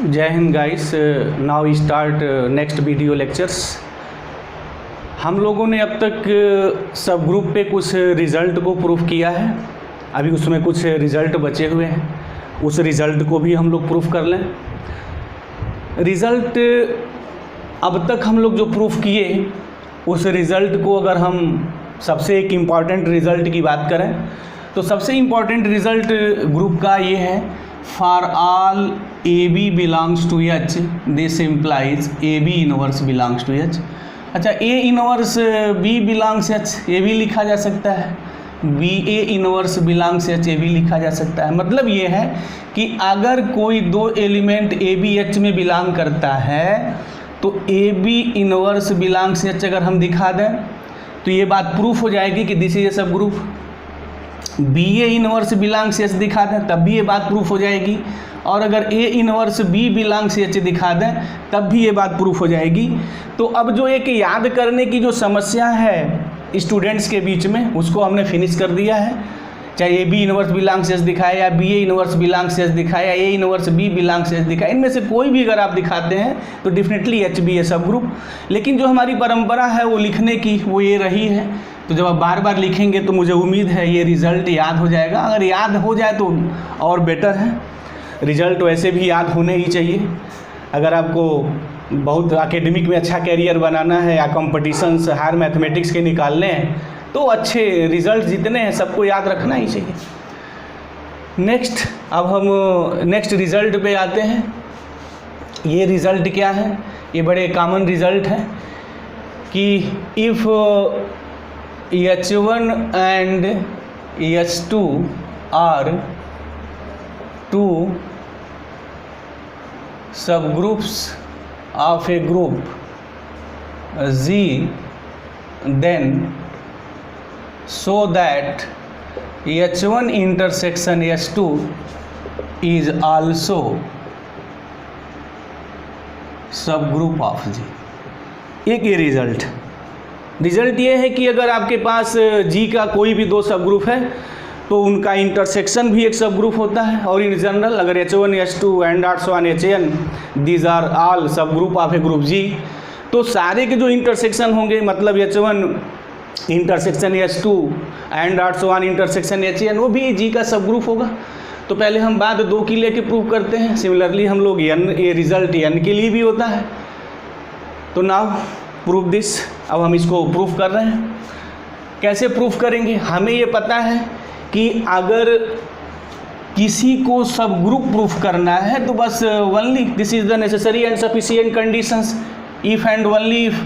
जय Hind guys. Now start next video lectures. हम लोगों ने अब तक सब ग्रुप पे कुछ रिज़ल्ट को प्रूफ किया है। अभी उसमें कुछ रिज़ल्ट बचे हुए हैं, उस रिज़ल्ट को भी हम लोग प्रूफ कर लें। रिज़ल्ट अब तक हम लोग जो प्रूफ किए, उस रिज़ल्ट को अगर हम सबसे एक इम्पॉर्टेंट रिज़ल्ट की बात करें तो सबसे इम्पॉर्टेंट रिज़ल्ट ग्रुप का ये है, for all A B belongs to H this implies A B inverse belongs to H. अच्छा, A inverse B belongs H, ये भी लिखा जा सकता है। B A inverse belongs H, ये भी लिखा जा सकता है। मतलब ये है कि अगर कोई दो एलिमेंट ए बी एच में बिलोंग करता है तो A B inverse belongs H अगर हम दिखा दें तो ये बात प्रूफ हो जाएगी कि this is a subgroup. B A inverse belongs H दिखा दें तब भी ये बात प्रूफ हो जाएगी, और अगर A inverse B belongs H दिखा दें तब भी ये बात प्रूफ हो जाएगी। तो अब जो एक याद करने की जो समस्या है स्टूडेंट्स के बीच में, उसको हमने फिनिश कर दिया है। चाहे A B inverse belongs H दिखाए या B A inverse belongs H दिखाए या A inverse B belongs H दिखाए, इनमें से कोई भी अगर आप दिखाते हैं तो डेफिनेटली एच बी ए सब ग्रुप। लेकिन जो हमारी परंपरा है वो लिखने की, वो ये रही है। तो जब आप बार बार लिखेंगे तो मुझे उम्मीद है ये रिज़ल्ट याद हो जाएगा। अगर याद हो जाए तो और बेटर है। रिज़ल्ट वैसे भी याद होने ही चाहिए। अगर आपको बहुत एकेडमिक में अच्छा कैरियर बनाना है या कॉम्पिटिशन्स हायर मैथमेटिक्स के निकालने हैं तो अच्छे रिज़ल्ट जितने हैं सबको याद रखना ही चाहिए। नेक्स्ट, अब हम नेक्स्ट रिज़ल्ट पे आते हैं। ये रिज़ल्ट क्या है? ये बड़े कॉमन रिज़ल्ट है कि if H1 and H2 are two subgroups of a group Z, then so that H1 intersection H2 is also subgroup of Z। एक ये रिज़ल्ट ये है कि अगर आपके पास जी का कोई भी दो सब ग्रुप है तो उनका इंटरसेक्शन भी एक सब ग्रुप होता है। और इन जनरल अगर H1 H2 and also Hn these are all subgroup of a group G, तो सारे के जो इंटरसेक्शन होंगे, मतलब H1 intersection H2 and also intersection Hn, वो भी जी का सब ग्रुप होगा। तो पहले हम बात दो की लेके प्रूव करते हैं। सिमिलरली हम लोग ये रिज़ल्ट n के लिए भी होता है। तो नाउ प्रूफ दिस। अब हम इसको प्रूफ कर रहे हैं। कैसे प्रूफ करेंगे? हमें ये पता है कि अगर किसी को सब ग्रुप प्रूफ करना है तो बस only this is the necessary and sufficient conditions, if and only if.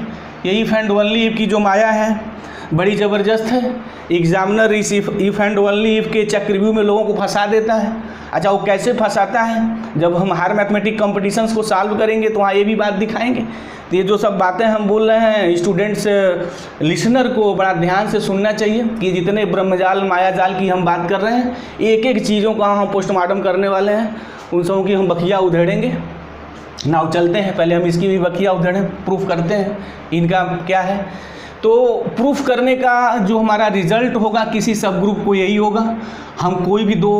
ये इफ़ एंड ओनली इफ़ की जो माया है बड़ी ज़बरदस्त है। एग्जामिनर इस इफ़ एंड ओनली इफ़ के चक्रव्यूह में लोगों को फंसा देता है। अच्छा, वो कैसे फंसाता है? जब हम हायर मैथमेटिक कॉम्पिटिशन्स को सॉल्व करेंगे तो वहाँ ये भी बात दिखाएंगे। तो ये जो सब बातें हम बोल रहे हैं, स्टूडेंट्स लिसनर को बड़ा ध्यान से सुनना चाहिए कि जितने ब्रह्मजाल मायाजाल की हम बात कर रहे हैं, एक एक चीज़ों का हम पोस्टमार्टम करने वाले हैं, उन सबों की हम बखिया उधेड़ेंगे। नाउ चलते हैं, पहले हम इसकी भी बखिया उधेड़ें, प्रूफ करते हैं इनका क्या है। तो प्रूफ करने का जो हमारा रिज़ल्ट होगा किसी सब ग्रुप को यही होगा, हम कोई भी दो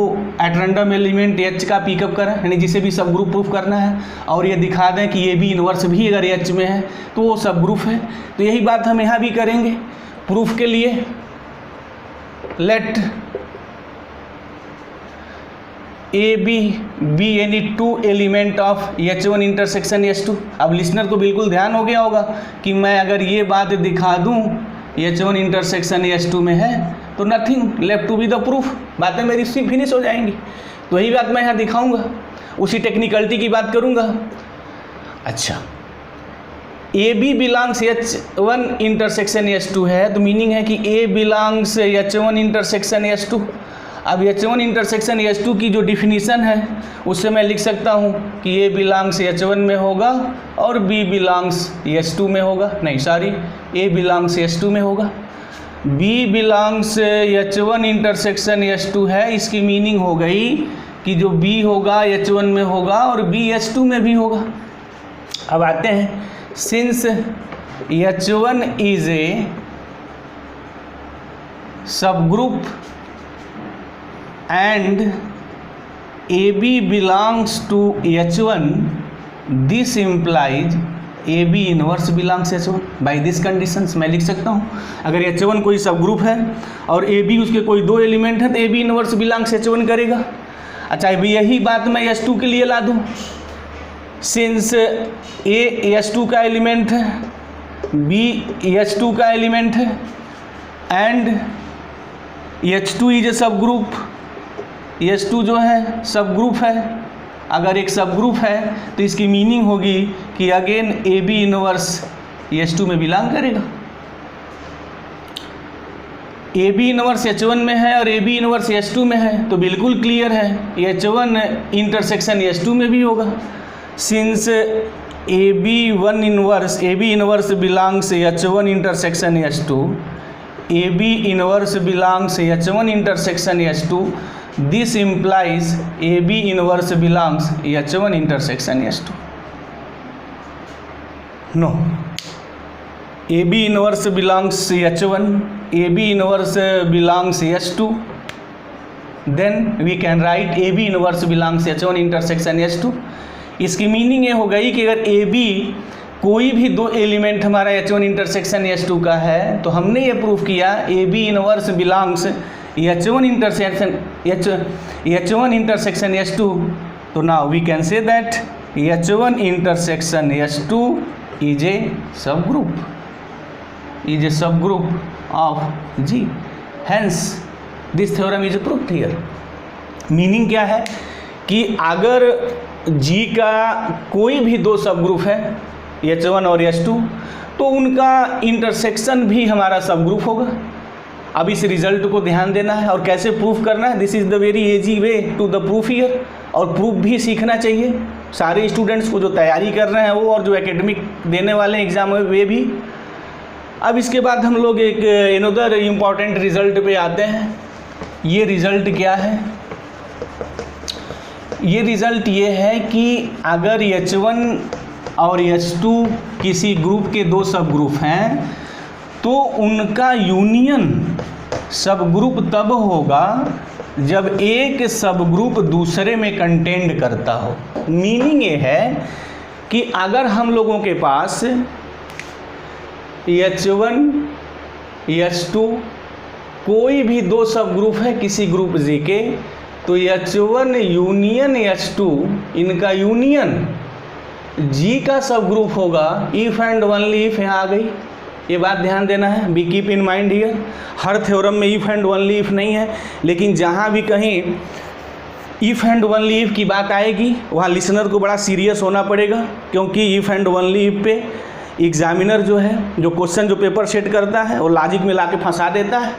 एट रैंडम एलिमेंट एच का पिकअप करें, यानी जिसे भी सब ग्रुप प्रूफ करना है, और ये दिखा दें कि ये भी इन्वर्स भी अगर एच में है तो वो सब ग्रुप है। तो यही बात हम यहाँ भी करेंगे प्रूफ के लिए। Let A B any two element of H1 intersection H2। अब लिसनर को बिल्कुल ध्यान हो गया होगा कि मैं अगर ये बात दिखा दूँ H1 इंटरसेक्शन H2 में है तो nothing left to be the proof, बातें मेरी फिनिश हो जाएंगी। तो यही बात मैं यहाँ दिखाऊंगा, उसी टेक्निकलिटी की बात करूँगा। अच्छा, ए B belongs H1 intersection H2 है तो मीनिंग है कि ए बिलोंग्स H1 इंटरसेक्शन H2। अब H1 इंटरसेक्शन H2 की जो डिफिनीशन है उससे मैं लिख सकता हूँ कि ए बिलोंग्स H1 में होगा और बी बिलोंग्स H2 में होगा, नहीं सॉरी, ए बिलोंग्स H2 में होगा। B belongs H1 intersection H2 है, इसकी मीनिंग हो गई कि जो बी होगा H1 में होगा और बी H2 में भी होगा। अब आते हैं, since H1 is a subgroup and AB belongs to H1, this implies A B inverse belongs H1। By this conditions मैं लिख सकता हूँ, अगर H1 कोई सब ग्रुप है और ए बी उसके कोई दो एलिमेंट है तो A B inverse belongs H1 करेगा। अच्छा, अभी यही बात मैं H2 के लिए ला दूँ। सिंस ए H2 का एलिमेंट है, बी H2 का एलिमेंट है एंड H2 इज ए सब ग्रुप, H2 जो है सब ग्रुप है। अगर एक सब ग्रुप है तो इसकी मीनिंग होगी कि अगेन ए बी इनवर्स H2 में बिलोंग करेगा। ए बी इनवर्स H1 में है और ए बी इनवर्स H2 में है तो बिल्कुल क्लियर है H1 इंटरसेक्शन H2 में भी होगा। Since A B inverse belongs H1 intersection H2, A B inverse belongs H1 intersection H2, this implies A B inverse belongs H1 intersection H2। No, A B inverse belongs H1, A B inverse belongs H2, then we can write A B inverse belongs H1 intersection H2। इसकी meaning ये हो गई कि अगर A B कोई भी दो element हमारा H1 इंटरसेक्शन H2 का है तो हमने ये प्रूफ किया A B inverse belongs H1 intersection H2। तो now we can say that H1 intersection H2 is a subgroup of G, hence this theorem is proved here. Meaning क्या है कि अगर G का कोई भी दो सब ग्रुप है H1 और H2 तो उनका इंटरसेक्शन भी हमारा सब ग्रुप होगा। अब इस रिजल्ट को ध्यान देना है और कैसे प्रूफ करना है, this is the very easy way to the proof here. और प्रूफ भी सीखना चाहिए सारे स्टूडेंट्स को, जो तैयारी कर रहे हैं वो और जो एकेडमिक देने वाले एग्जाम है वे भी। अब इसके बाद हम लोग एक अनदर इम्पॉर्टेंट रिजल्ट पे आते हैं। ये रिजल्ट क्या है? ये रिजल्ट ये है कि अगर H1 और H2 किसी ग्रुप के दो सब ग्रुप हैं तो उनका यूनियन सब ग्रुप तब होगा जब एक सब ग्रुप दूसरे में कंटेंड करता हो। मीनिंग ये है कि अगर हम लोगों के पास H1 H2 कोई भी दो सब ग्रुप है किसी ग्रुप G के, तो H1 यूनियन H2 इनका यूनियन G का सब ग्रुप होगा। इफ़ एंड ओनली इफ यहाँ आ गई, ये बात ध्यान देना है, be keep in mind here. Her theorem में इफ़ एंड ओनली इफ नहीं है, लेकिन जहाँ भी कहीं इफ़ एंड ओनली इफ की बात आएगी वहाँ लिसनर को बड़ा सीरियस होना पड़ेगा, क्योंकि इफ़ एंड ओनली इफ पे एग्जामिनर जो है, जो क्वेश्चन जो पेपर सेट करता है वो लॉजिक में लाके फंसा देता है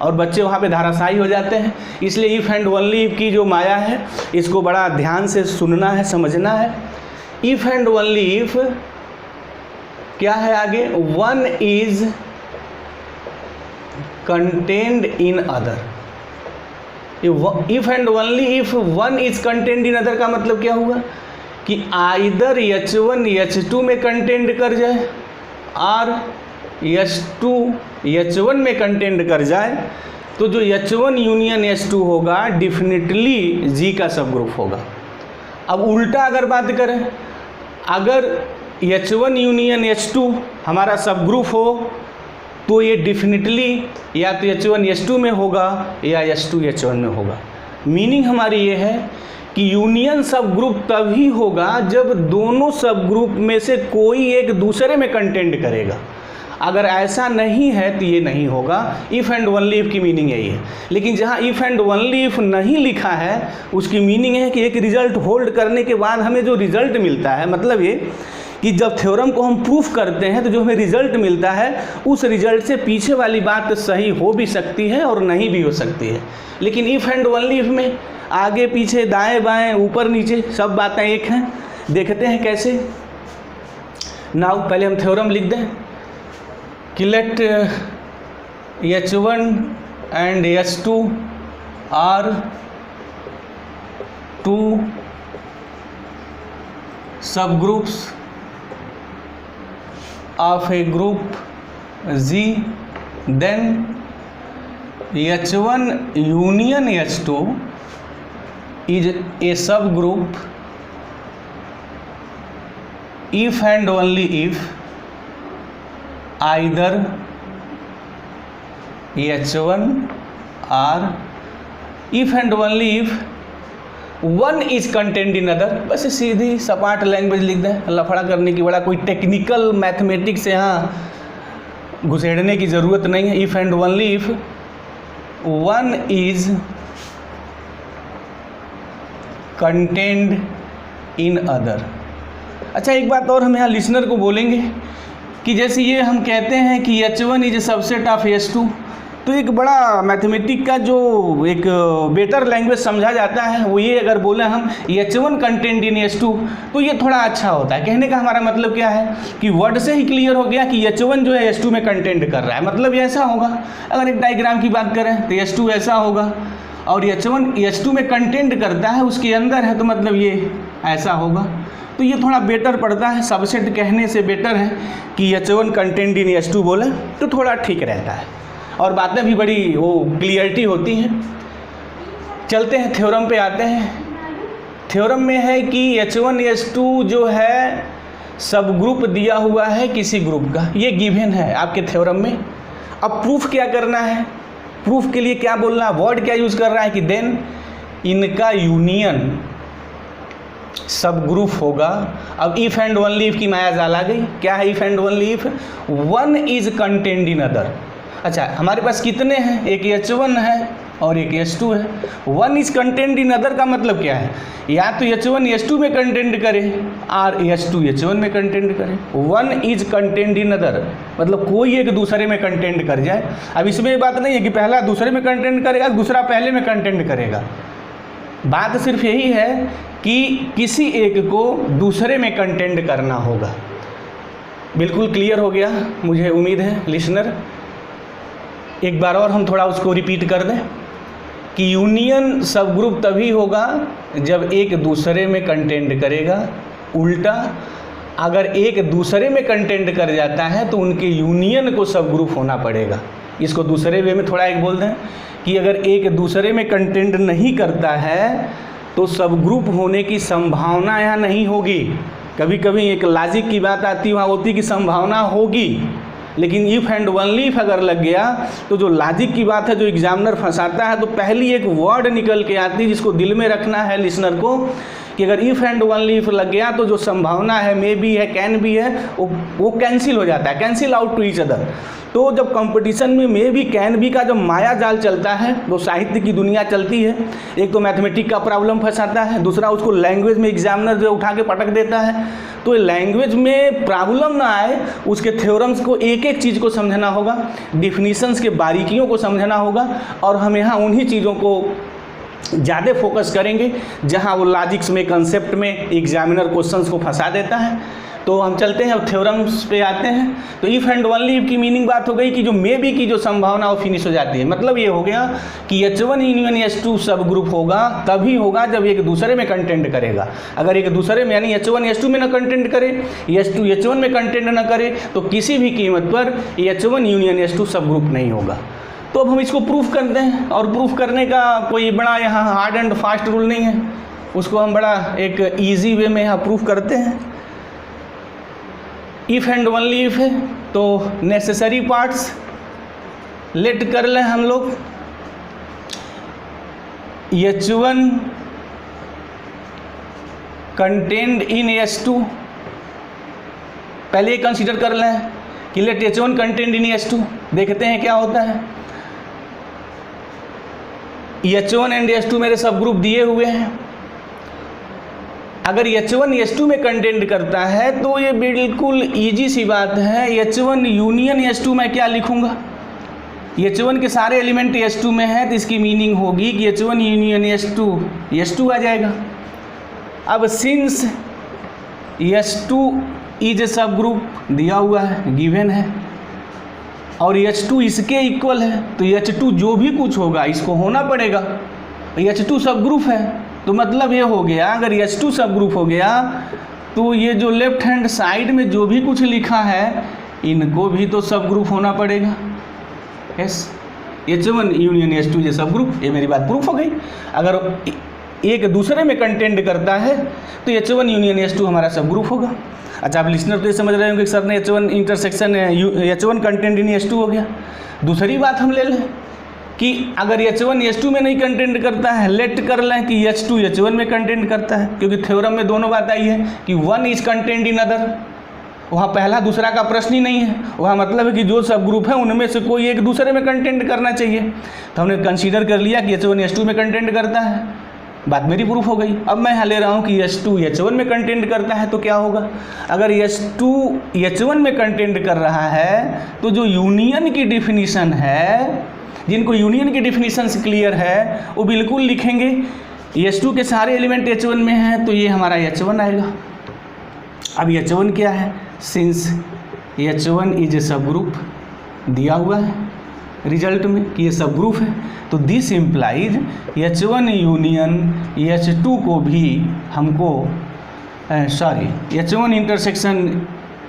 और बच्चे वहाँ पे धाराशायी हो जाते हैं। इसलिए इफ़ एंड ओनली इफ की जो माया है इसको बड़ा ध्यान से सुनना है, समझना है। इफ़ एंड ओनली इफ क्या है आगे? One is contained in other. If and only if one is contained in other का मतलब क्या हुआ कि आइदर H1 H2 में कंटेंड कर जाए और H2 H1 में कंटेंड कर जाए, तो जो H1 यूनियन H2 होगा डेफिनेटली G का सब ग्रुप होगा। अब उल्टा अगर बात करें, अगर H1 यूनियन H2 हमारा सब ग्रुप हो तो ये डेफिनेटली या तो H1 H2 में होगा या H2 H1 में होगा। मीनिंग हमारी ये है कि यूनियन सब ग्रुप तभी होगा जब दोनों सब ग्रुप में से कोई एक दूसरे में कंटेंड करेगा। अगर ऐसा नहीं है तो ये नहीं होगा। इफ़ एंड ओनली इफ की मीनिंग यही है। लेकिन जहाँ इफ़ एंड ओनली इफ नहीं लिखा है उसकी मीनिंग है कि एक रिजल्ट होल्ड करने के बाद हमें जो रिजल्ट मिलता है, मतलब ये कि जब थ्योरम को हम प्रूफ करते हैं तो जो हमें रिजल्ट मिलता है उस रिजल्ट से पीछे वाली बात सही हो भी सकती है और नहीं भी हो सकती है। लेकिन इफ़ एंड ओनली इफ में आगे पीछे दाएं बाएं ऊपर नीचे सब बातें एक हैं। देखते हैं कैसे। नाउ पहले हम थ्योरम लिख दें कि let H1 and H2 are two subgroups of a group G, then H1 union H2 is a subgroup if and only if either H1 और if and only if one is content in other. बस सीधी सपाट language लिख दें, लफड़ा करने की बड़ा कोई टेक्निकल मैथमेटिक्स यहाँ घुसेड़ने की ज़रूरत नहीं है। If and only if one is content in other. अच्छा, एक बात और हम यहाँ लिसनर को बोलेंगे कि जैसे ये हम कहते हैं कि H1 is A subset of H2, तो एक बड़ा मैथमेटिक का जो एक बेटर लैंग्वेज समझा जाता है वो ये अगर बोले हम H1 कंटेंट इन H2 तो ये थोड़ा अच्छा होता है। कहने का हमारा मतलब क्या है कि वर्ड से ही क्लियर हो गया कि H1 जो है H2 में कंटेंट कर रहा है, मतलब ये ऐसा होगा। अगर एक डायग्राम की बात करें तो H2 ऐसा होगा और H1 H2 में कंटेंट करता है, उसके अंदर है, तो मतलब ये ऐसा होगा। तो ये थोड़ा बेटर पड़ता है, सबसेट कहने से बेटर है कि H1 कंटेंट इन H2 बोले तो थोड़ा ठीक रहता है और बातें भी बड़ी वो क्लियरिटी होती हैं। चलते हैं थ्योरम पे आते हैं। थ्योरम में है कि H1 H2 जो है सब ग्रुप दिया हुआ है किसी ग्रुप का, ये गिवन है आपके थ्योरम में। अब प्रूफ क्या करना है, प्रूफ के लिए क्या बोलना, वर्ड क्या यूज़ कर रहा है कि देन इनका यूनियन सब ग्रुप होगा। अब इफ एंड ओनली इफ की माया जाल आ गई। क्या है if and only if? One is content in other. अच्छा, हमारे पास कितने हैं, एक H1 है और एक H2 है। One is content in other का मतलब क्या है, या तो H1 H2 में कंटेंट करे और H2 H1 में कंटेंट करे। One is content in other मतलब कोई एक दूसरे में कंटेंट कर जाए। अब इसमें ये बात नहीं है कि पहला दूसरे में कंटेंट करेगा, दूसरा पहले में कंटेंट करेगा। बात सिर्फ यही है कि किसी एक को दूसरे में कंटेंट करना होगा। बिल्कुल क्लियर हो गया मुझे उम्मीद है लिसनर। एक बार और हम थोड़ा उसको रिपीट कर दें कि यूनियन सब ग्रुप तभी होगा जब एक दूसरे में कंटेंट करेगा। उल्टा अगर एक दूसरे में कंटेंट कर जाता है तो उनके यूनियन को सब ग्रुप होना पड़ेगा। इसको दूसरे वे में थोड़ा एक बोल दें कि अगर एक दूसरे में कंटेंट नहीं करता है तो सब ग्रुप होने की संभावना यहाँ नहीं होगी। कभी कभी एक लॉजिक की बात आती है, वहाँ होती कि संभावना होगी, लेकिन इफ़ एंड ओनली इफ अगर लग गया तो जो लॉजिक की बात है, जो एग्जामिनर फंसाता है, तो पहली एक वर्ड निकल के आती है जिसको दिल में रखना है लिसनर को कि अगर इफ़ एंड ओनली इफ लग गया तो जो संभावना है, मे बी है, कैन बी है, वो कैंसिल हो जाता है, cancel out to each other. तो जब कंपटीशन में मे बी कैन बी का जब माया जाल चलता है, वो साहित्य की दुनिया चलती है, एक तो मैथमेटिक का प्रॉब्लम फंसाता है, दूसरा उसको लैंग्वेज में एग्जामिनर जो उठा के पटक देता है। तो लैंग्वेज में प्रॉब्लम ना आए उसके थ्योरम्स को एक एक चीज़ को समझना होगा, डिफिनीशंस के बारीकियों को समझना होगा, और हम यहाँ उन्हीं चीज़ों को ज़्यादा फोकस करेंगे जहाँ वो लॉजिक्स में, कंसेप्ट में एग्जामिनर क्वेश्चंस को फंसा देता है। तो हम चलते हैं अब थ्योरम्स पे आते हैं। तो इफ़ एंड ओनली इफ की मीनिंग बात हो गई कि जो मे बी की जो संभावना वो फिनिश हो जाती है। मतलब ये हो गया कि H1 यूनियन H2 सब ग्रुप होगा तभी होगा जब एक दूसरे में कंटेंट करेगा। अगर एक दूसरे में यानी H1 H2 में ना कंटेंट करे, H2 H1 में कंटेंट ना करे, तो किसी भी कीमत पर H1 यूनियन H2 सब ग्रुप नहीं होगा। तो अब हम इसको प्रूफ करते हैं, और प्रूफ करने का कोई बड़ा यहाँ हार्ड एंड फास्ट रूल नहीं है, उसको हम बड़ा एक ईजी वे में यहाँ प्रूफ करते हैं। इफ़ एंड ओनली इफ है तो नेसेसरी पार्ट्स लेट कर लें हम लोग। H1 कंटेंट इन H2, पहले कंसीडर कर लें कि let H1 content in H2, देखते हैं क्या होता है। H1 एंड H2 मेरे सब ग्रुप दिए हुए हैं। अगर H1 H2 में कंटेंट करता है तो ये बिल्कुल इजी सी बात है, H1 यूनियन H2 में क्या लिखूंगा, H1 के सारे एलिमेंट H2 में है तो इसकी मीनिंग होगी कि H1 यूनियन H2 आ जाएगा। अब सिंस H2 इज ए सब ग्रुप दिया हुआ है, गिवन है, और H2 इसके इक्वल है, तो H2 जो भी कुछ होगा इसको होना पड़ेगा। H2 सब ग्रुप है तो मतलब ये हो गया, अगर H2 सब ग्रुप हो गया तो ये जो लेफ्ट हैंड साइड में जो भी कुछ लिखा है इनको भी तो सब ग्रुप होना पड़ेगा। यस, H1 यूनियन H2 ये सब ग्रुप, ये मेरी बात प्रूफ हो गई। अगर एक दूसरे में कंटेंट करता है तो H1 यूनियन H2 हमारा सब ग्रुप होगा। अच्छा, आप लिसनर तो ये समझ रहे होंगे कि सर ने H1 intersection H1 content in H2 हो गया। दूसरी बात हम ले लें कि अगर H1 H2 में नहीं कंटेंट करता है, लेट कर लें कि H2 H1 में कंटेंट करता है, क्योंकि थ्योरम में दोनों बात आई है कि one is content in other. वहाँ पहला दूसरा का प्रश्न ही नहीं है, वहाँ मतलब है कि जो सब ग्रुप है उनमें से कोई एक दूसरे में कंटेंट करना चाहिए। तो हमने कंसीडर कर लिया कि H1 H2 में कंटेंट करता है, बात मेरी प्रूफ हो गई। अब मैं यहाँ ले रहा हूँ कि H2 H1 में कंटेंट करता है, तो क्या होगा? अगर H2 H1 में कंटेंट कर रहा है तो जो यूनियन की डिफिनीशन है, जिनको यूनियन की डिफिनीशन से क्लियर है वो बिल्कुल लिखेंगे। H2 के सारे एलिमेंट H1 में हैं तो ये हमारा H1 आएगा। अब H1 क्या है? सिंस H1 इज ए सब ग्रुप, दिया हुआ है रिजल्ट में कि ये सब ग्रुप है, तो this implies H1 union H2 को भी हमको H1 intersection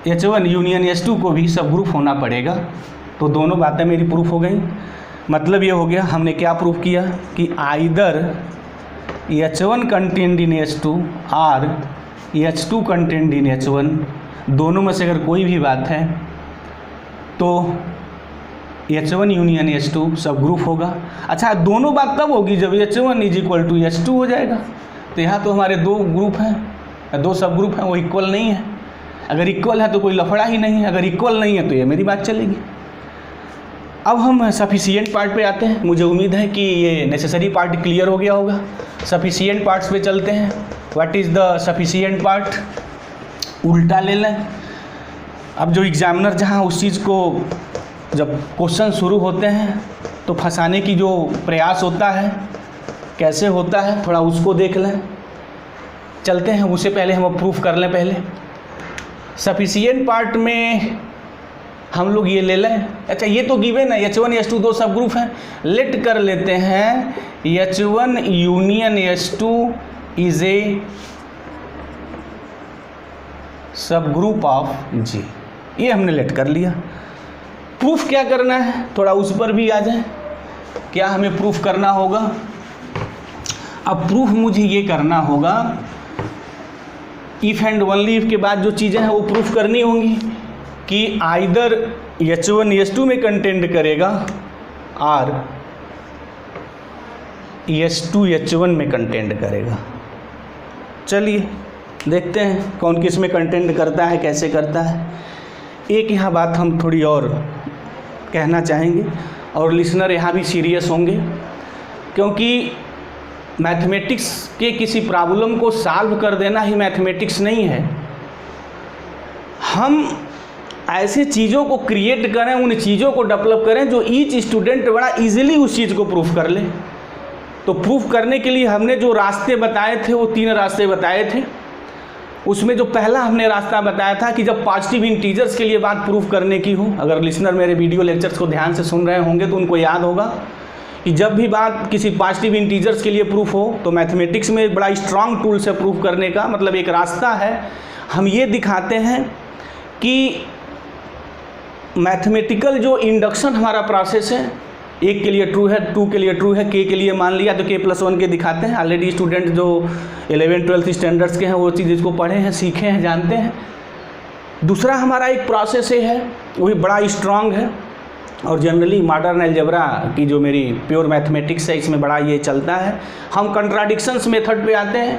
H1 union H2 को भी सब ग्रुप होना पड़ेगा। तो दोनों बातें मेरी प्रूफ हो गई। मतलब ये हो गया, हमने क्या प्रूफ किया कि either H1 content in H2 और H2 कंटेंट इन H1, दोनों में से अगर कोई भी बात है तो H1 यूनियन H2 सब ग्रुप होगा। अच्छा, दोनों बात तब होगी जब H1 is equal to H2 हो जाएगा। तो यहाँ तो हमारे दो ग्रुप हैं, दो सब ग्रुप हैं, वो इक्वल नहीं है। अगर इक्वल है तो कोई लफड़ा ही नहीं है, अगर इक्वल नहीं है तो ये मेरी बात चलेगी। अब हम सफिशिएंट पार्ट पे आते हैं। मुझे उम्मीद है कि ये नेसेसरी पार्ट क्लियर हो गया होगा। सफिशिएंट पार्ट्स पे चलते हैं। What is the sufficient part? उल्टा ले लें। अब जो एग्जामिनर जहाँ उस चीज़ को जब क्वेश्चन शुरू होते हैं तो फंसाने की जो प्रयास होता है, कैसे होता है, थोड़ा उसको देख लें। चलते हैं, उससे पहले हम प्रूफ कर लें। पहले सफिशिएंट पार्ट में हम लोग ये ले लें। अच्छा, ये तो गिवन है H1 H2 दो सब ग्रुप हैं, लेट कर लेते हैं H1 union H2 is a subgroup of G। ये हमने लेट कर लिया। प्रूफ क्या करना है, थोड़ा उस पर भी आ जाए। क्या हमें प्रूफ करना होगा? अब प्रूफ मुझे ये करना होगा, इफ़ एंड ओनली इफ के बाद जो चीज़ें हैं वो प्रूफ करनी होंगी कि आइदर H1 H2 में कंटेंट करेगा और H2 H1 में कंटेंट करेगा। चलिए देखते हैं कौन किस में कंटेंट करता है, कैसे करता है। एक यहाँ बात हम थोड़ी और कहना चाहेंगे और लिसनर यहाँ भी सीरियस होंगे, क्योंकि मैथमेटिक्स के किसी प्रॉब्लम को सॉल्व कर देना ही मैथमेटिक्स नहीं है। हम ऐसे चीज़ों को क्रिएट करें, उन चीज़ों को डेवलप करें जो ईच स्टूडेंट बड़ा इजीली उस चीज़ को प्रूफ कर ले। तो प्रूफ करने के लिए हमने जो रास्ते बताए थे वो 3 रास्ते बताए थे। उसमें जो पहला हमने रास्ता बताया था कि जब पॉजिटिव इंटीजर्स के लिए बात प्रूफ करने की हो, अगर लिसनर मेरे वीडियो लेक्चर्स को ध्यान से सुन रहे होंगे तो उनको याद होगा कि जब भी बात किसी पॉजिटिव इंटीजर्स के लिए प्रूफ हो तो मैथमेटिक्स में एक बड़ा स्ट्रांग टूल से प्रूफ करने का मतलब एक रास्ता है। हम ये दिखाते हैं कि मैथमेटिकल जो इंडक्शन हमारा प्रोसेस है, 1 के लिए ट्रू है, 2 के लिए ट्रू है, k के लिए मान लिया तो k+1 के दिखाते हैं। ऑलरेडी स्टूडेंट जो 11th-12th स्टैंडर्ड्स के हैं वो चीज़ इसको पढ़े हैं, सीखे हैं, जानते हैं। दूसरा हमारा एक प्रोसेस है, वो भी बड़ा स्ट्रांग है और जनरली मॉडर्न अलजेब्रा की जो मेरी प्योर मैथमेटिक्स है इसमें बड़ा ये चलता है। हम कंट्राडिक्शंस मेथड पे आते हैं।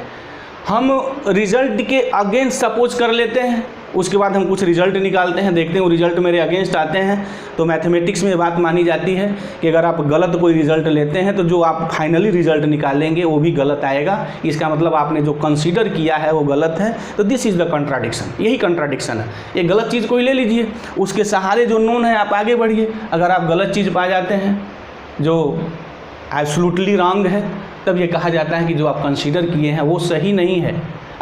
हम रिजल्ट के अगेंस्ट सपोज कर लेते हैं, उसके बाद हम कुछ रिजल्ट निकालते हैं, देखते हैं वो रिजल्ट मेरे अगेंस्ट आते हैं। तो मैथमेटिक्स में बात मानी जाती है कि अगर आप गलत कोई रिजल्ट लेते हैं तो जो आप फाइनली रिजल्ट निकालेंगे वो भी गलत आएगा। इसका मतलब आपने जो कंसीडर किया है वो गलत है। तो दिस इज़ द कंट्राडिक्शन, यही कंट्राडिक्शन है। एक गलत चीज़ कोई ले लीजिए, उसके सहारे जो नोन है आप आगे बढ़िए। अगर आप गलत चीज़ पा जाते हैं जो एब्सोल्युटली रॉन्ग है, तब ये कहा जाता है कि जो आप कंसीडर किए हैं वो सही नहीं है।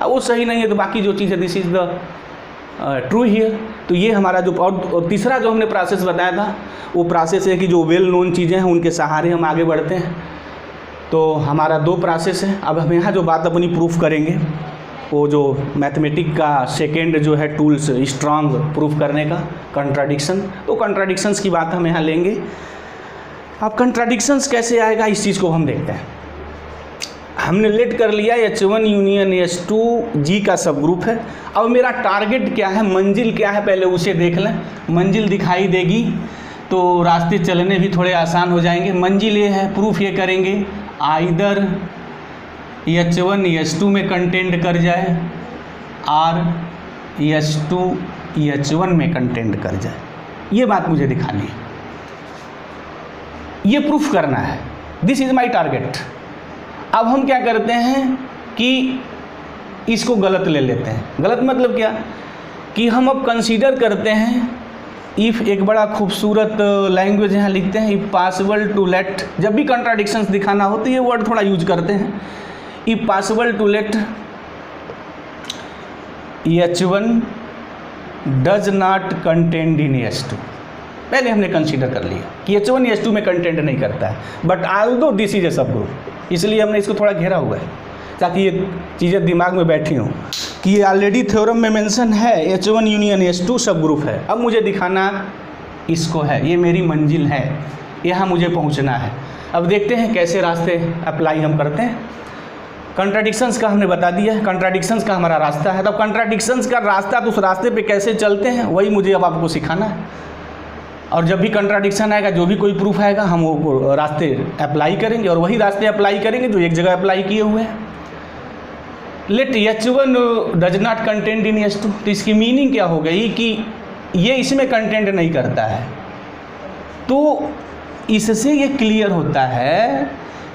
वो सही नहीं है तो बाकी जो चीज़ है this is the true here. तो ये हमारा जो और तीसरा जो हमने प्रोसेस बताया था वो प्रोसेस है कि जो वेल नोन चीज़ें हैं उनके सहारे हम आगे बढ़ते हैं। तो हमारा 2 प्रोसेस है। अब हम यहाँ जो बात अपनी प्रूफ करेंगे वो जो मैथमेटिक का सेकेंड जो है टूल्स स्ट्रांग प्रूफ करने का, कंट्राडिक्शन। तो कंट्राडिक्शंस की बात हम यहाँ लेंगे। अब कंट्राडिक्शंस कैसे आएगा इस चीज़ को हम देखते हैं। हमने लेट कर लिया H1 यूनियन H2 जी का सब ग्रुप है। अब मेरा टारगेट क्या है, मंजिल क्या है, पहले उसे देख लें। मंजिल दिखाई देगी तो रास्ते चलने भी थोड़े आसान हो जाएंगे। मंजिल ये है, प्रूफ ये करेंगे आइदर H1 H2 में कंटेंट कर जाए और H2 H1 में कंटेंट कर जाए। ये बात मुझे दिखानी है, ये प्रूफ करना है। This is my target. अब हम क्या करते हैं कि इसको गलत ले लेते हैं। गलत मतलब क्या कि हम अब कंसीडर करते हैं इफ़, एक बड़ा खूबसूरत लैंग्वेज यहाँ लिखते हैं, इफ़ पॉसिबल टू लेट, जब भी कंट्राडिक्शंस दिखाना हो तो ये वर्ड थोड़ा यूज करते हैं। If possible to let H1 does not content in H2। पहले हमने कंसीडर कर लिया कि H1 H2 में कंटेंट नहीं करता है, but although this is a सब ग्रुप, इसलिए हमने इसको थोड़ा घेरा हुआ है ताकि ये चीज़ें दिमाग में बैठी हों कि ये ऑलरेडी थ्योरम में मेंशन है H1 यूनियन H2 सब ग्रुप है। अब मुझे दिखाना इसको है, ये मेरी मंजिल है, यहाँ मुझे पहुँचना है। अब देखते हैं कैसे रास्ते अप्लाई हम करते हैं। कंट्राडिक्शंस का हमने बता दिया है, कंट्राडिक्शंस का हमारा रास्ता है। तब कंट्राडिक्शंस का रास्ता, तो उस रास्ते पे कैसे चलते हैं वही मुझे अब आपको सिखाना है। और जब भी कंट्राडिक्शन आएगा, जो भी कोई प्रूफ आएगा, हम वो रास्ते अप्लाई करेंगे और वही रास्ते अप्लाई करेंगे जो एक जगह अप्लाई किए हुए हैं। Let H1 does not content in H2, तो इसकी मीनिंग क्या हो गई कि ये इसमें कंटेंट नहीं करता है। तो इससे ये क्लियर होता है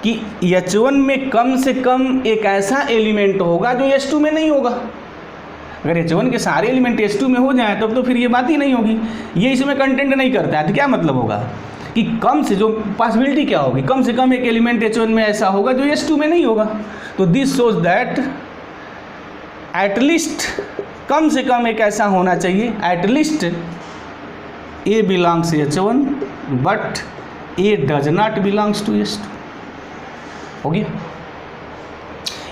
कि H1 में कम से कम एक ऐसा एलिमेंट होगा जो H2 में नहीं होगा। अगर H1 के सारे एलिमेंट H2 में हो जाए तब तो फिर ये बात ही नहीं होगी। ये इसमें कंटेंट नहीं करता है तो क्या मतलब होगा कि कम से, जो पॉसिबिलिटी क्या होगी, कम से कम एक एलिमेंट H1 में ऐसा होगा जो H2 में नहीं होगा। तो दिस शोज दैट एटलीस्ट, कम से कम एक ऐसा होना चाहिए, at least A belongs H1 but A does not belongs to H2। हो गया,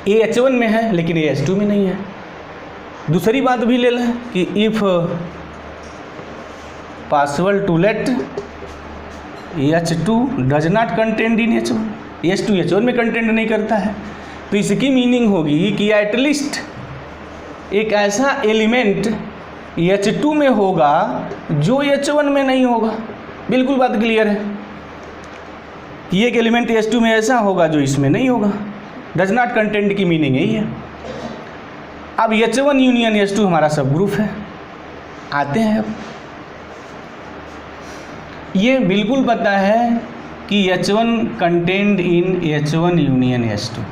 A H1 में है लेकिन A H2 में नहीं है। दूसरी बात भी ले लें कि if possible to let H2 does not content in H1, H2 H1 में कंटेंट नहीं करता है, तो इसकी मीनिंग होगी कि एटलीस्ट एक ऐसा एलिमेंट H2 में होगा जो H1 में नहीं होगा। बिल्कुल बात क्लियर है कि एक एलिमेंट H2 में ऐसा होगा जो इसमें नहीं होगा। डज नॉट कंटेंट की मीनिंग यही है। अब H1 यूनियन H2 हमारा सब ग्रुप है। आते हैं, अब ये बिल्कुल पता है कि H1 content in H1 union H2,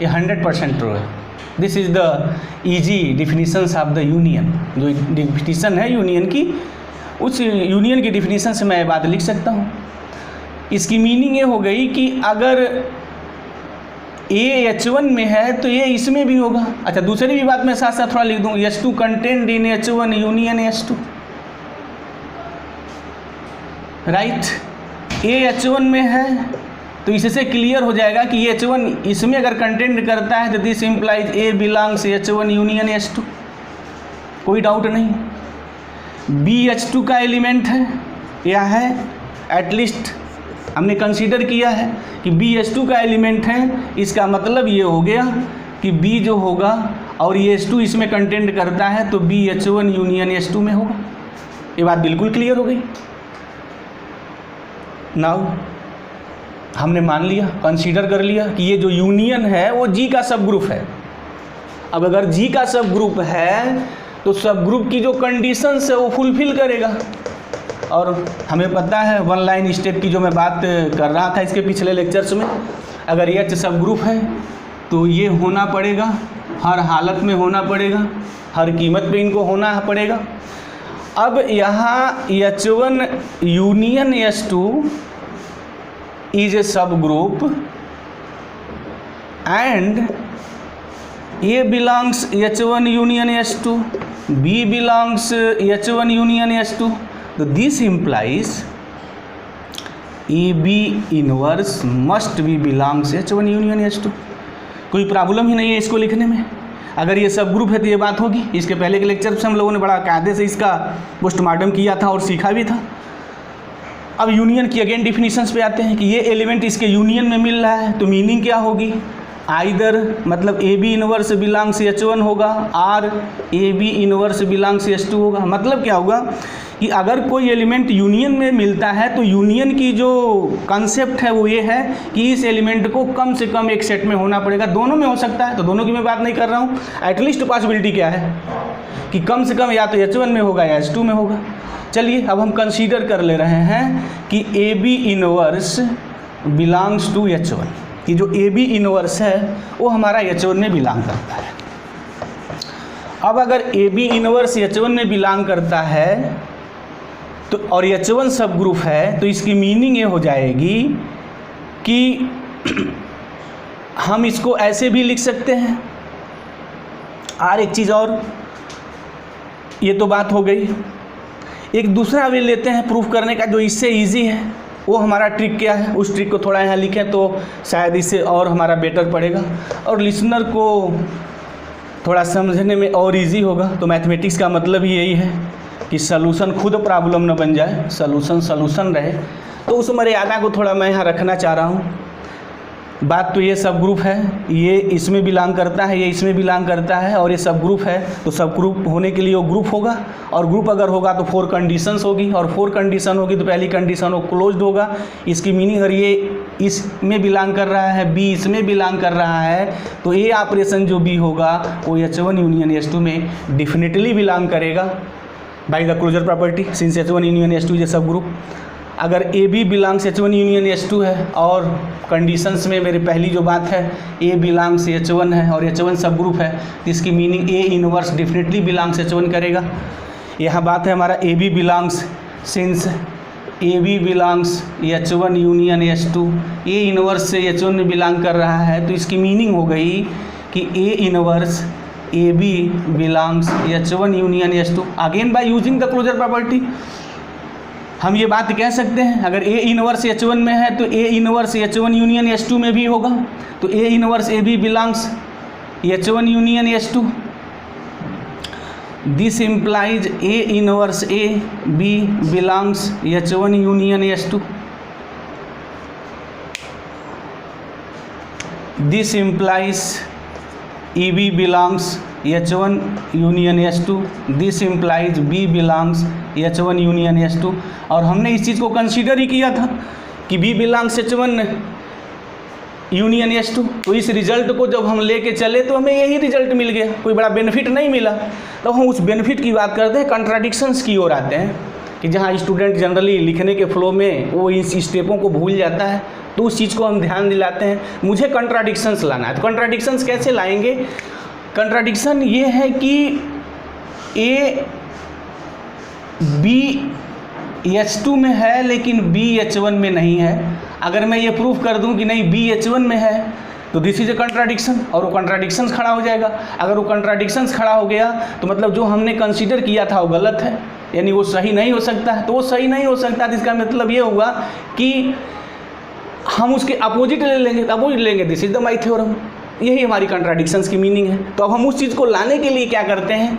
ये 100% ट्रू है। This is the easy definitions of the union. जो डिफिनीशन है यूनियन की, उस यूनियन की डिफिनीशन से मैं ये बात लिख सकता हूँ। इसकी मीनिंग ये हो गई कि अगर A H1 में है तो ये इसमें भी होगा। अच्छा, दूसरी भी बात मैं साथ साथ थोड़ा लिख दूँ, H2 content in H1 union H2, right. A H1 में है तो इससे क्लियर हो जाएगा कि H1 इसमें अगर कंटेंट करता है तो this implies A belongs H1 union H2, कोई डाउट नहीं। B H2 का एलिमेंट है या है, एटलीस्ट हमने कंसीडर किया है कि B H2 का एलिमेंट है। इसका मतलब ये हो गया कि B जो होगा और ये H2 इसमें कंटेंट करता है तो B H1 यूनियन H2 में होगा। ये बात बिल्कुल क्लियर हो गई। नाउ हमने मान लिया, कंसीडर कर लिया कि ये जो यूनियन है वो G का सब ग्रुप है। अब अगर G का सब ग्रुप है तो सब ग्रुप की जो कंडीशंस है वो फुलफिल करेगा। और हमें पता है वन लाइन स्टेप की जो मैं बात कर रहा था इसके पिछले लेक्चर्स में, अगर H सब ग्रुप है तो ये होना पड़ेगा, हर हालत में होना पड़ेगा, हर कीमत पे इनको होना पड़ेगा। अब यहाँ H1 union H2 is a सब group and A belongs H1 union H2, B belongs H1 union H2, तो this implies AB inverse must be belongs H1 union H2। कोई प्रॉब्लम ही नहीं है इसको लिखने में। अगर ये सब ग्रुप है तो ये बात होगी। इसके पहले के लेक्चर से हम लोगों ने बड़ा कायदे से इसका पोस्टमार्टम किया था और सीखा भी था। अब यूनियन की अगेन डिफिनीशंस पे आते हैं कि ये एलिमेंट इसके यूनियन में मिल रहा है, तो मीनिंग क्या होगी, आइदर मतलब ए बी इनवर्स बिलोंग्स H1 होगा और A B inverse belongs H2 होगा। मतलब क्या होगा कि अगर कोई एलिमेंट यूनियन में मिलता है तो यूनियन की जो कॉन्सेप्ट है वो ये है कि इस एलिमेंट को कम से कम एक सेट में होना पड़ेगा। दोनों में हो सकता है, तो दोनों की मैं बात नहीं कर रहा हूँ, एटलीस्ट पॉसिबिलिटी क्या है कि कम से कम या तो H1 में होगा या H2 में होगा। चलिए अब हम कंसीडर कर ले रहे हैं कि A B inverse belongs to H1, कि जो ए बी इनवर्स है वो हमारा H1 में बिलोंग करता है। अब अगर ए बी इनवर्स H1 में बिलोंग करता है तो और H1 सब ग्रुप है, तो इसकी मीनिंग ये हो जाएगी कि हम इसको ऐसे भी लिख सकते हैं। और एक चीज़ और, ये तो बात हो गई, एक दूसरा वे लेते हैं प्रूफ करने का जो इससे इजी है। वो हमारा ट्रिक क्या है, उस ट्रिक को थोड़ा यहाँ लिखें तो शायद इससे और हमारा बेटर पड़ेगा और लिसनर को थोड़ा समझने में और इजी होगा। तो मैथमेटिक्स का मतलब ही यही है कि सलूशन खुद प्रॉब्लम न बन जाए, सलूशन रहे। तो उस मर्यादा को थोड़ा मैं यहाँ रखना चाह रहा हूँ। बात तो ये सब ग्रुप है, ये इसमें बिलोंग करता है, ये इसमें बिलोंग करता है और ये सब ग्रुप है। तो सब ग्रुप होने के लिए वो ग्रुप होगा, और ग्रुप अगर होगा तो 4 कंडीशंस होगी, और 4 कंडीशन होगी तो पहली कंडीशन वो क्लोज्ड होगा। इसकी मीनिंग अगर ये इसमें बिलोंग कर रहा है, बी इसमें बिलोंग कर रहा है, तो ये ऑपरेशन जो बी होगा वो H1 यूनियन H2 में डिफिनेटली बिलोंग करेगा by the closure property, since H1 union H2 is a subgroup. अगर ए B belongs H1 union H2 है और कंडीशंस में मेरी पहली जो बात है ए बिलोंग्स H1 है और H1 सब ग्रुप है, तो इसकी meaning A inverse definitely belongs H1 करेगा। यहाँ बात है हमारा A B belongs, since A B belongs H1 union H2, A inverse से H1 में बिलोंग कर रहा है, तो इसकी मीनिंग हो गई कि A inverse A B belongs H1 union H2। Again by using the closure property हम ये बात कह सकते हैं, अगर ए इनवर्स H1 में है तो A inverse H1 union H2 में भी होगा। तो A inverse A B belongs H1 union H2, this implies A inverse A B belongs H1 union H2, this implies A B belongs H1 union H2, this implies B belongs H1 union H2। और हमने इस चीज़ को consider ही किया था कि B belongs H1 union H2, तो इस result को जब हम लेके चले तो हमें यही रिजल्ट मिल गया, कोई बड़ा बेनिफिट नहीं मिला। तो हम उस बेनिफिट की बात करते हैं, कंट्राडिक्शंस की ओर आते हैं कि जहाँ स्टूडेंट जनरली लिखने के फ्लो में वो इस स्टेपों को भूल जाता है, तो उस चीज़ को हम ध्यान दिलाते हैं। मुझे कंट्राडिक्शंस लाना है, तो कंट्राडिक्शंस कैसे लाएंगे? कंट्राडिक्शन ये है कि ए बी H2 में है लेकिन बी H1 में नहीं है। अगर मैं ये प्रूफ कर दूं कि नहीं बी H1 में है तो दिस इज ए कंट्राडिक्शन, और वो कंट्राडिक्शंस खड़ा हो जाएगा। अगर वो कंट्राडिक्शंस खड़ा हो गया तो मतलब जो हमने कंसीडर किया था वो गलत है, यानी वो सही नहीं हो सकता है। तो वो सही नहीं हो सकता है, इसका मतलब ये होगा कि हम उसके अपोजिट ले लेंगे, अपोजिट लेंगे, this is the my theorem. यही हमारी कंट्राडिक्शंस की मीनिंग है। तो अब हम उस चीज़ को लाने के लिए क्या करते हैं,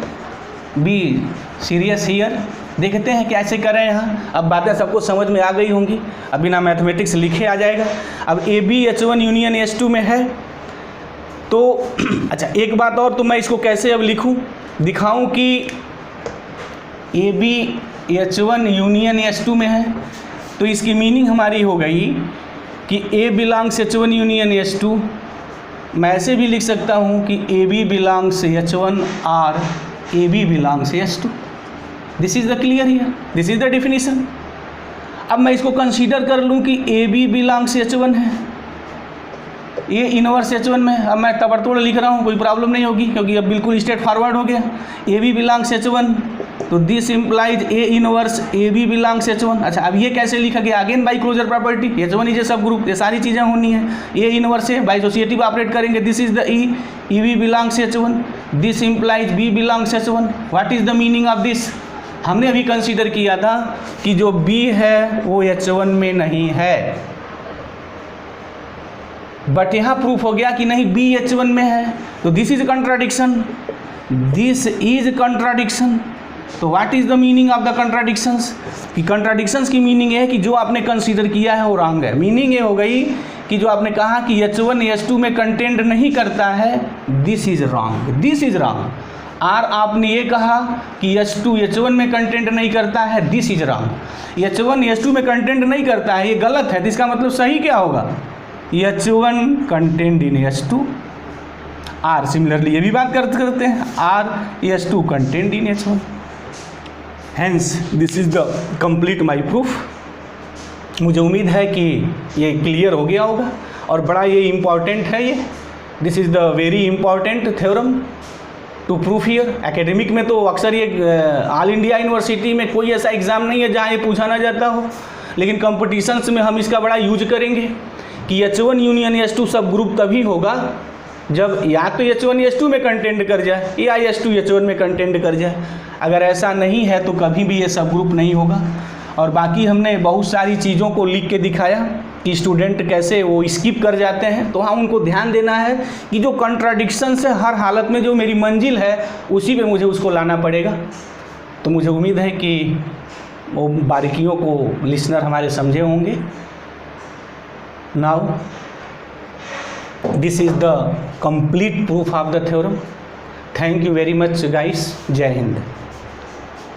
बी सीरियस हियर, देखते हैं कैसे करें यहाँ। अब बातें सबको समझ में आ गई होंगी, अब बिना मैथमेटिक्स लिखे आ जाएगा। अब A B H1 union H2 में है तो अच्छा एक बात और, तो मैं इसको कैसे अब लिखूँ, दिखाऊँ कि A B H1 union H2 में है। तो इसकी मीनिंग हमारी हो गई कि ए बिलोंग्स H1 यूनियन H2, मैं ऐसे भी लिख सकता हूँ कि ए बी बिलोंग्स H1 और A B belongs H2। This is the clear here, this is the definition. अब मैं इसको कंसीडर कर लूँ कि ए बी बिलोंग्स H1 है, ए इनवर्स H1 में। अब मैं तबड़तोड़ लिख रहा हूँ, कोई प्रॉब्लम नहीं होगी क्योंकि अब बिल्कुल स्ट्रेट फॉरवर्ड हो गया। ए बी बिलोंग्स H1, तो this implies A inverse A B belongs H1। अच्छा अब ये कैसे लिखा गया, again by closure property, H1 is a subgroup, ये सारी चीज़ें होनी है। ए इनवर्स है, बाई एसोसिएटिव ऑपरेट करेंगे, this is the E B belongs H1, this implies B belongs H1। What is the meaning of this? हमने अभी consider किया था कि जो B है वो H1 में नहीं है, बट यहाँ प्रूफ हो गया कि नहीं B H1 में है। तो this is contradiction, this is contradiction. तो what is the meaning of the contradictions, कि कंट्राडिक्शंस की मीनिंग है कि जो आपने कंसीडर किया है वो रॉन्ग है। मीनिंग ये हो गई कि जो आपने कहा कि H1 H2 में कंटेंट नहीं करता है, this is wrong, this is wrong. और आपने ये कहा कि H2 H1 में कंटेंट नहीं करता है, this is wrong. H1 H2 में कंटेंट नहीं करता है, ये गलत है। तो इसका मतलब सही क्या होगा, H1 content in H2। R similarly ये भी बात करते हैं, R H2 content in H1। Hence this is the complete my proof. मुझे उम्मीद है कि ये क्लियर हो गया होगा और बड़ा ये इम्पॉर्टेंट है ये। This is the very important theorem to proof here. Academic में तो अक्सर ये ऑल इंडिया यूनिवर्सिटी में कोई ऐसा एग्ज़ाम नहीं है जहाँ ये पूछा ना जाता हो, लेकिन कंपटीशंस में हम इसका बड़ा यूज करेंगे कि H1 यूनियन H2 सब ग्रुप तभी होगा जब या तो H1 H2 में कंटेंट कर जाए या H2 H1 में कंटेंट कर जाए। अगर ऐसा नहीं है तो कभी भी ये सब ग्रुप नहीं होगा। और बाकी हमने बहुत सारी चीज़ों को लिख के दिखाया कि स्टूडेंट कैसे वो स्किप कर जाते हैं। तो हाँ, उनको ध्यान देना है कि जो कंट्राडिक्शंस है हर हालत में जो मेरी मंजिल है उसी पे मुझे उसको लाना पड़ेगा। तो मुझे उम्मीद है कि वो बारीकियों को लिसनर हमारे समझे होंगे। Now this is the complete proof of the theorem. Thank you very much guys. जय हिंद।